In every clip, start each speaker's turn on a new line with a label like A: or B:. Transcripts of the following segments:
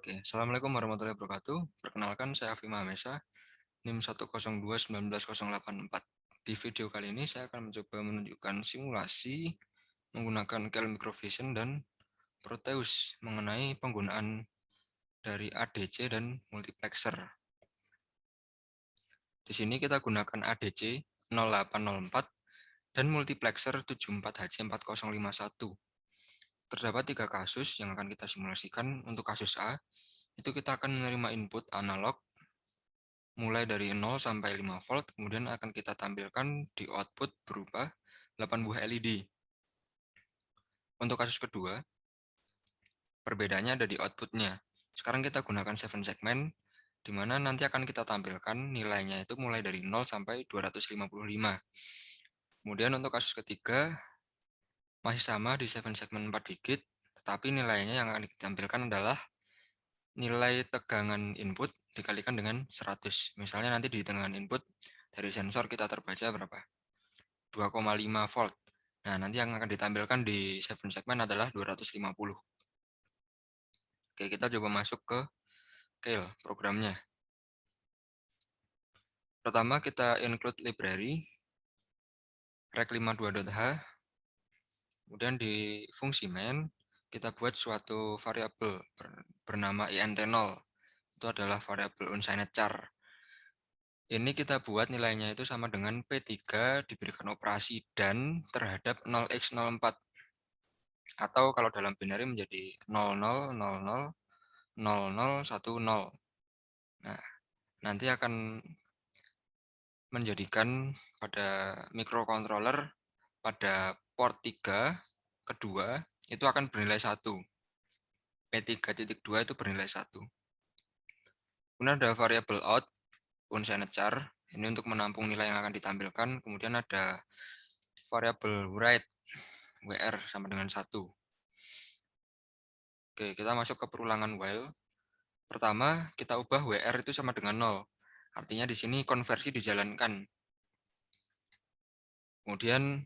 A: Oke, Assalamualaikum warahmatullahi wabarakatuh. Perkenalkan, saya Afif Mahmesa, NIM 102198084. Di video kali ini saya akan mencoba menunjukkan simulasi menggunakan Kel Microvision dan Proteus mengenai penggunaan dari ADC dan multiplexer. Di sini kita gunakan ADC 0804 dan multiplexer 74HC4051. Terdapat 3 kasus yang akan kita simulasikan. Untuk kasus A, itu kita akan menerima input analog mulai dari 0 sampai 5 volt, kemudian akan kita tampilkan di output berupa 8 buah LED. Untuk kasus kedua, perbedaannya ada di outputnya. Sekarang kita gunakan 7 segmen, di mana nanti akan kita tampilkan nilainya itu mulai dari 0 sampai 255. Kemudian untuk kasus ketiga, masih sama di 7 segmen 4 digit, tetapi nilainya yang akan ditampilkan adalah nilai tegangan input dikalikan dengan 100. Misalnya nanti di tegangan input dari sensor kita terbaca berapa? 2,5 volt. Nah, nanti yang akan ditampilkan di 7 segmen adalah 250. Oke, kita coba masuk ke Keil programnya. Pertama kita include library rec52.h. Kemudian di fungsi main kita buat suatu variabel bernama int0. Itu adalah variabel unsigned char. Ini kita buat nilainya itu sama dengan P3 diberikan operasi dan terhadap 0x04. Atau kalau dalam binary menjadi 0000 0010. Nah, nanti akan menjadikan pada microcontroller pada port 3 kedua itu akan bernilai 1. P3.2 itu bernilai 1. Kemudian ada variabel out unsigned char. Ini untuk menampung nilai yang akan ditampilkan. Kemudian ada variabel write WR sama dengan 1. Oke, kita masuk ke perulangan while. Pertama, kita ubah WR itu sama dengan 0. Artinya di sini konversi dijalankan. Kemudian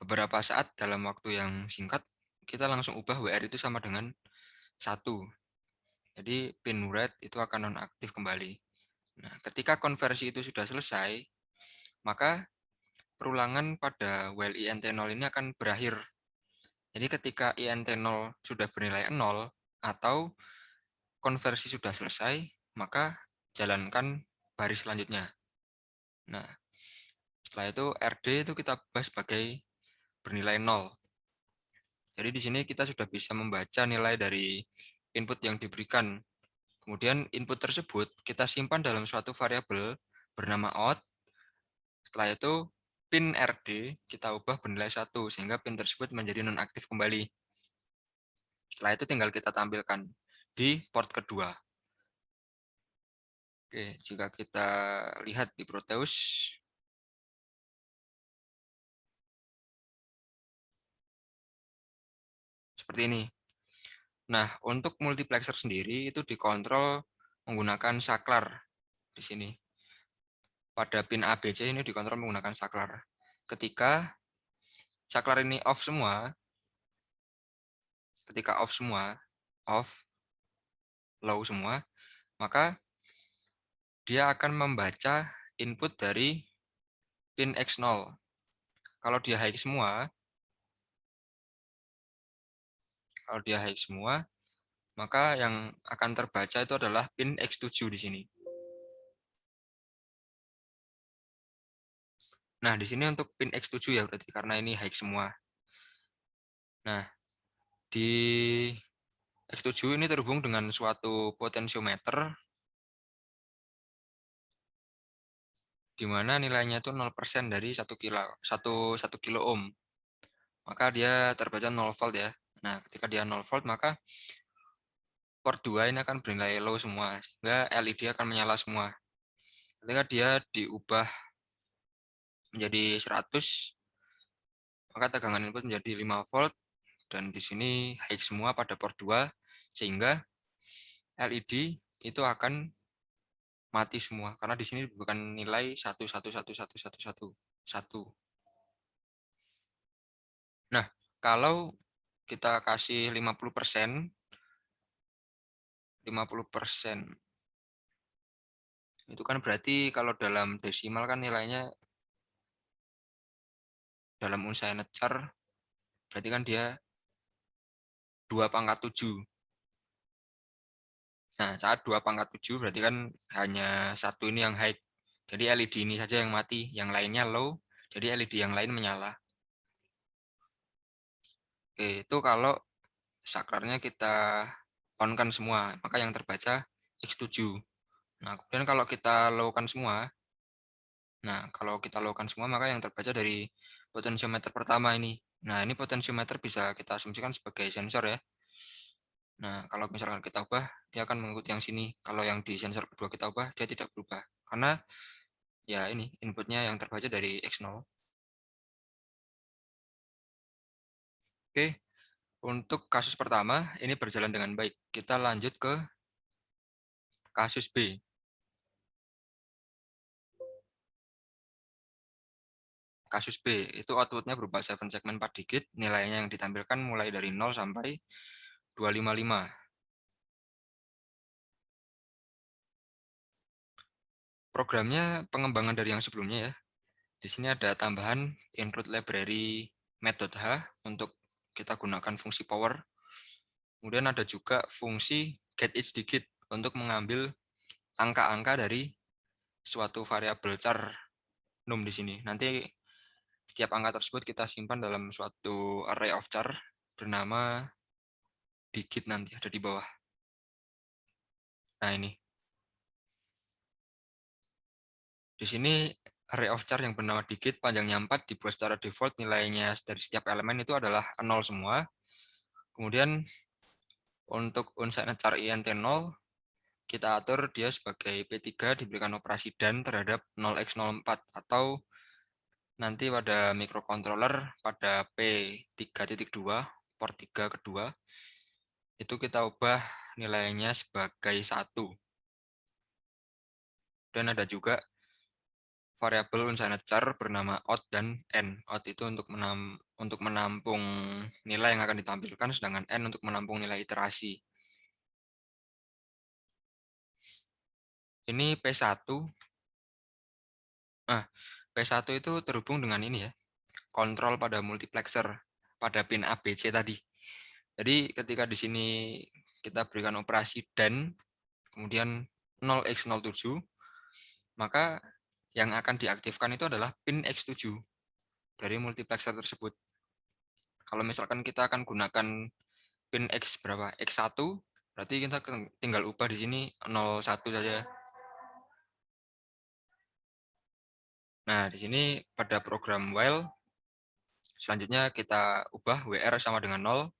A: beberapa saat dalam waktu yang singkat, kita langsung ubah WR itu sama dengan 1. Jadi pin write itu akan nonaktif kembali. Nah, ketika konversi itu sudah selesai, maka perulangan pada while int0 ini akan berakhir. Jadi ketika int0 sudah bernilai 0 atau konversi sudah selesai, maka jalankan baris selanjutnya. Nah, setelah itu RD itu kita ubah sebagai bernilai 0. Jadi di sini kita sudah bisa membaca nilai dari input yang diberikan. Kemudian input tersebut kita simpan dalam suatu variabel bernama out. Setelah itu pin RD kita ubah bernilai 1 sehingga pin tersebut menjadi nonaktif kembali. Setelah itu tinggal kita tampilkan di port kedua. Oke, jika kita lihat di Proteus, seperti ini. Nah, untuk multiplexer sendiri itu dikontrol menggunakan saklar di sini. Pada pin ABC ini dikontrol menggunakan saklar. Ketika saklar ini off semua, off, low semua, maka dia akan membaca input dari pin X0. Kalau dia high semua, maka yang akan terbaca itu adalah pin X7 di sini. Nah, di sini untuk pin X7 ya berarti karena ini high semua. Nah, di X7 ini terhubung dengan suatu potensiometer di mana nilainya itu 0% dari 1 kilo ohm. Maka dia terbaca 0 volt ya. Nah, ketika dia 0 volt maka port 2 ini akan bernilai low semua sehingga LED akan menyala semua. Ketika dia diubah menjadi 100, maka tegangan input menjadi 5 volt dan di sini high semua pada port 2 sehingga LED itu akan mati semua karena di sini bukan nilai 1. Nah, kalau kita kasih 50%, 50%. Itu kan berarti kalau dalam desimal kan nilainya dalam unsigned char berarti kan dia 2/7. Nah, saat 2/7 berarti kan hanya satu ini yang high. Jadi LED ini saja yang mati, yang lainnya low. Jadi LED yang lain menyala. Oke, itu kalau saklarnya kita on-kan semua, maka yang terbaca X7. Nah, kemudian kalau kita low-kan semua, maka yang terbaca dari potensiometer pertama ini. Nah, ini potensiometer bisa kita asumsikan sebagai sensor ya. Nah, kalau misalkan kita ubah, dia akan mengikuti yang sini. Kalau yang di sensor kedua kita ubah, dia tidak berubah. Karena ya ini inputnya yang terbaca dari X0. Oke, untuk kasus pertama ini berjalan dengan baik. Kita lanjut ke kasus B. Kasus B itu outputnya berupa 7 segmen 4 digit, nilainya yang ditampilkan mulai dari 0 sampai 255. Programnya pengembangan dari yang sebelumnya ya. Di sini ada tambahan include library method.h untuk kita gunakan fungsi power. Kemudian ada juga fungsi get each digit untuk mengambil angka-angka dari suatu variabel char num di sini. Nanti setiap angka tersebut kita simpan dalam suatu array of char bernama digit, nanti ada di bawah. Nah, ini. Di sini array of char yang bernama digit panjangnya 4 dibuat secara default, nilainya dari setiap elemen itu adalah 0 semua. Kemudian untuk unsigned char int 0 kita atur dia sebagai P3 diberikan operasi dan terhadap 0x04, atau nanti pada microcontroller pada P3.2 port 3 kedua itu kita ubah nilainya sebagai 1. Dan ada juga variabel unsigned char bernama out dan n. Out itu untuk menampung nilai yang akan ditampilkan, sedangkan n untuk menampung nilai iterasi. Ini P1. Nah, P1 itu terhubung dengan ini ya, kontrol pada multiplexer pada pin ABC tadi. Jadi ketika di sini kita berikan operasi dan kemudian 0x07, maka yang akan diaktifkan itu adalah pin X7 dari multiplexer tersebut. Kalau misalkan kita akan gunakan pin X berapa? X1, berarti kita tinggal ubah di sini 01 saja. Nah, di sini pada program while selanjutnya kita ubah WR sama dengan 0,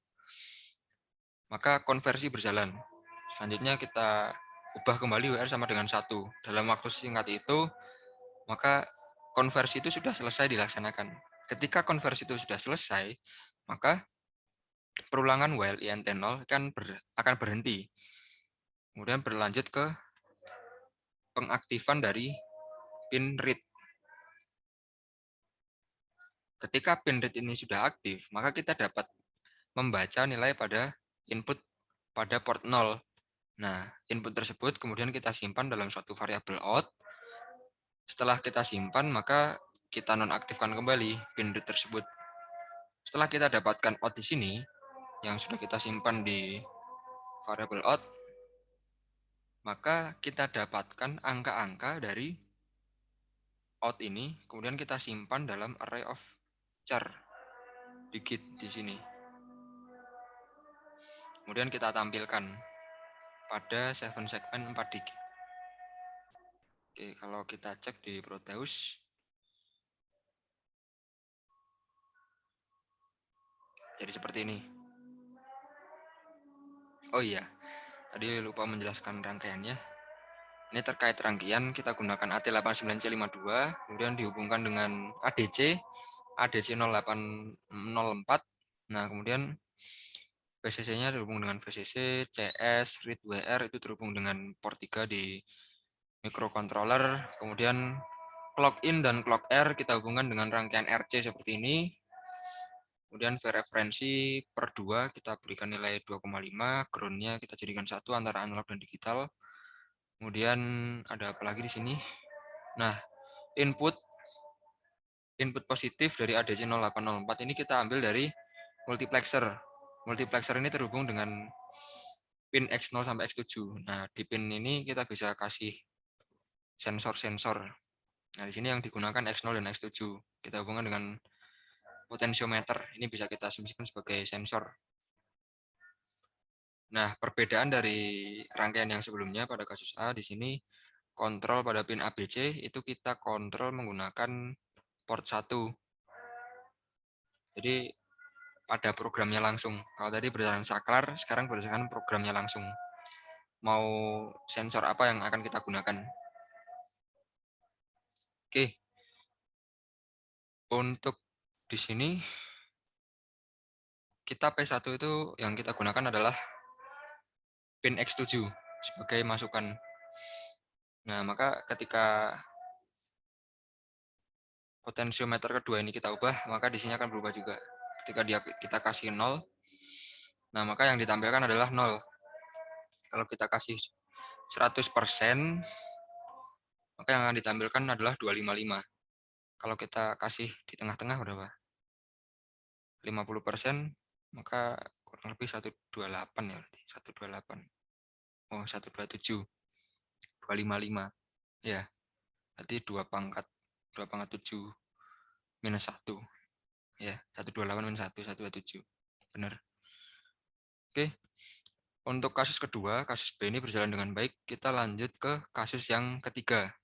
A: maka konversi berjalan. Selanjutnya kita ubah kembali WR sama dengan 1. Dalam waktu singkat itu, maka konversi itu sudah selesai dilaksanakan. Ketika konversi itu sudah selesai, maka perulangan while int 0 akan berhenti. Kemudian berlanjut ke pengaktifan dari pin read. Ketika pin read ini sudah aktif, maka kita dapat membaca nilai pada input pada port 0. Nah, input tersebut kemudian kita simpan dalam suatu variabel out. Setelah kita simpan, maka kita nonaktifkan kembali pin read tersebut. Setelah kita dapatkan out di sini, yang sudah kita simpan di variabel out, maka kita dapatkan angka-angka dari out ini, kemudian kita simpan dalam array of char digit di sini. Kemudian kita tampilkan pada 7 segmen 4 digit. Oke, kalau kita cek di Proteus, jadi seperti ini. Oh iya, tadi lupa menjelaskan rangkaiannya. Ini terkait rangkaian, kita gunakan AT89C52, kemudian dihubungkan dengan ADC, ADC0804. Nah, kemudian VCC-nya terhubung dengan VCC, CS, read WR itu terhubung dengan port 3 di microcontroller. Kemudian clock in dan clock R kita hubungkan dengan rangkaian RC seperti ini. Kemudian V referensi per 2 kita berikan nilai 2,5, ground-nya kita jadikan 1 antara analog dan digital. Kemudian ada apa lagi di sini? Nah, input positif dari ADC 0804 ini kita ambil dari multiplexer. Multiplexer ini terhubung dengan pin X0 sampai X7. Nah, di pin ini kita bisa kasih sensor-sensor. Nah, di sini yang digunakan X0 dan X7. Kita hubungkan dengan potensiometer. Ini bisa kita asumsikan sebagai sensor. Nah, perbedaan dari rangkaian yang sebelumnya pada kasus A, di sini kontrol pada pin ABC itu kita kontrol menggunakan port 1. Jadi pada programnya langsung. Kalau tadi berdasarkan saklar, sekarang berdasarkan programnya langsung. Mau sensor apa yang akan kita gunakan? Oke. Untuk di sini kita P1 itu yang kita gunakan adalah pin X7 sebagai masukan. Nah, maka ketika potensiometer kedua ini kita ubah, maka di sini akan berubah juga. Ketika kita kasih 0, nah maka yang ditampilkan adalah 0. Kalau kita kasih 100%, maka yang akan ditampilkan adalah 255. Kalau kita kasih di tengah-tengah berapa? 50%, maka kurang lebih 128 ya berarti. 128. Oh, 127. 255. Ya, berarti 2 pangkat 7 minus 1. Ya, 128 minus 1, 127. Benar. Oke. Untuk kasus kedua, kasus B ini berjalan dengan baik. Kita lanjut ke kasus yang ketiga.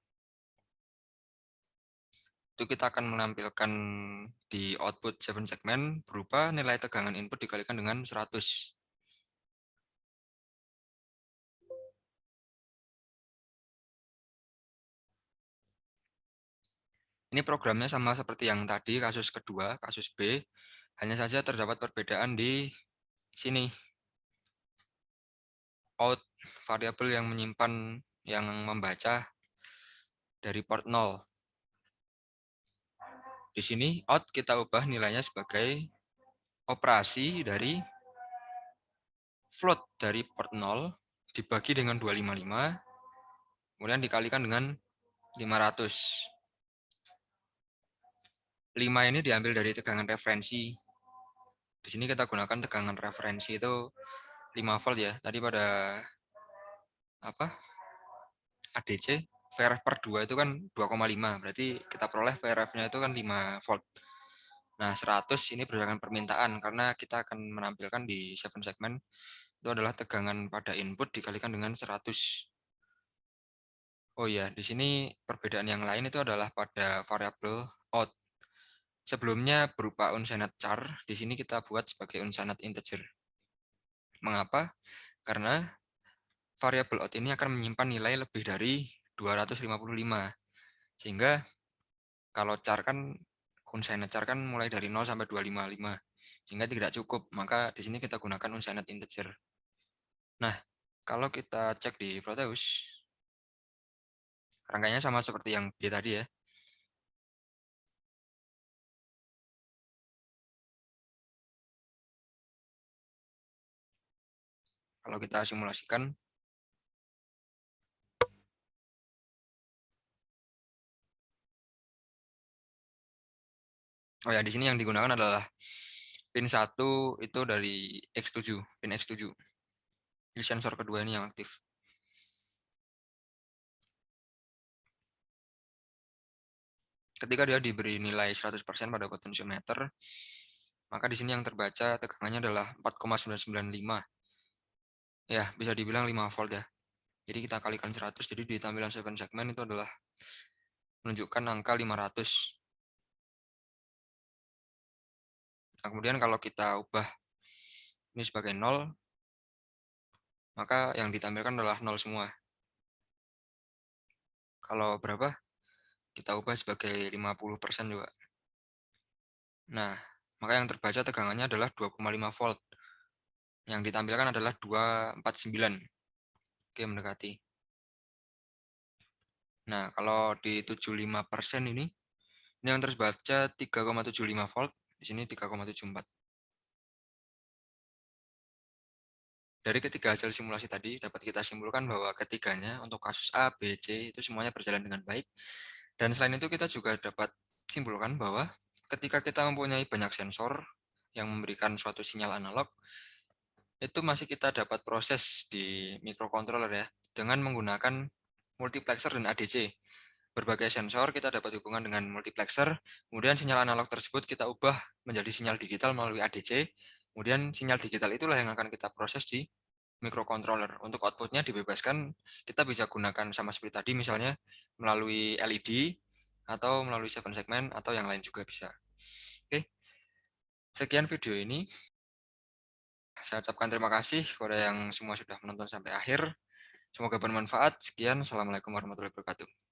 A: Itu kita akan menampilkan di output 7 segmen berupa nilai tegangan input dikalikan dengan 100. Ini programnya sama seperti yang tadi, kasus kedua, kasus B. Hanya saja terdapat perbedaan di sini. Out variabel yang menyimpan, yang membaca dari port 0. Di sini out kita ubah nilainya sebagai operasi dari float dari port 0 dibagi dengan 255, kemudian dikalikan dengan 500. 5 ini diambil dari tegangan referensi. Di sini kita gunakan tegangan referensi itu 5 volt ya. Tadi pada apa? ADC VRF per 2 itu kan 2,5. Berarti kita peroleh VRF-nya itu kan 5 volt. Nah, 100 ini berdasarkan permintaan karena kita akan menampilkan di 7 segmen itu adalah tegangan pada input dikalikan dengan 100. Oh iya, di sini perbedaan yang lain itu adalah pada variabel out. Sebelumnya berupa unsigned char, di sini kita buat sebagai unsigned integer. Mengapa? Karena variabel out ini akan menyimpan nilai lebih dari 255. Sehingga kalau char kan, unsigned char kan mulai dari 0 sampai 255. Sehingga tidak cukup, maka di sini kita gunakan unsigned integer. Nah, kalau kita cek di Proteus, rangkaiannya sama seperti yang B tadi ya. Kalau kita simulasikan, oh ya, di sini yang digunakan adalah pin 1 itu dari X7, pin X7. Di sensor kedua ini yang aktif. Ketika dia diberi nilai 100% pada potensiometer, maka di sini yang terbaca tegangannya adalah 4,995. Ya, bisa dibilang 5 volt ya. Jadi kita kalikan 100, jadi di tampilan 7 segmen itu adalah menunjukkan angka 500. Nah, kemudian kalau kita ubah ini sebagai 0, maka yang ditampilkan adalah 0 semua. Kalau berapa? Kita ubah sebagai 50% juga. Nah, maka yang terbaca tegangannya adalah 2,5 volt. Yang ditampilkan adalah 249. Oke, mendekati. Nah, kalau di 75% ini yang terbaca 3,75 volt, di sini 3,74. Dari ketiga hasil simulasi tadi dapat kita simpulkan bahwa ketiganya untuk kasus A, B, C itu semuanya berjalan dengan baik. Dan selain itu kita juga dapat simpulkan bahwa ketika kita mempunyai banyak sensor yang memberikan suatu sinyal analog, itu masih kita dapat proses di microcontroller ya dengan menggunakan multiplexer dan ADC. Berbagai sensor kita dapat hubungan dengan multiplexer, kemudian sinyal analog tersebut kita ubah menjadi sinyal digital melalui ADC, kemudian sinyal digital itulah yang akan kita proses di microcontroller. Untuk outputnya dibebaskan, kita bisa gunakan sama seperti tadi, misalnya melalui LED, atau melalui 7 segment, atau yang lain juga bisa. Oke, sekian video ini. Saya ucapkan terima kasih kepada yang semua sudah menonton sampai akhir. Semoga bermanfaat. Sekian, Assalamualaikum warahmatullahi wabarakatuh.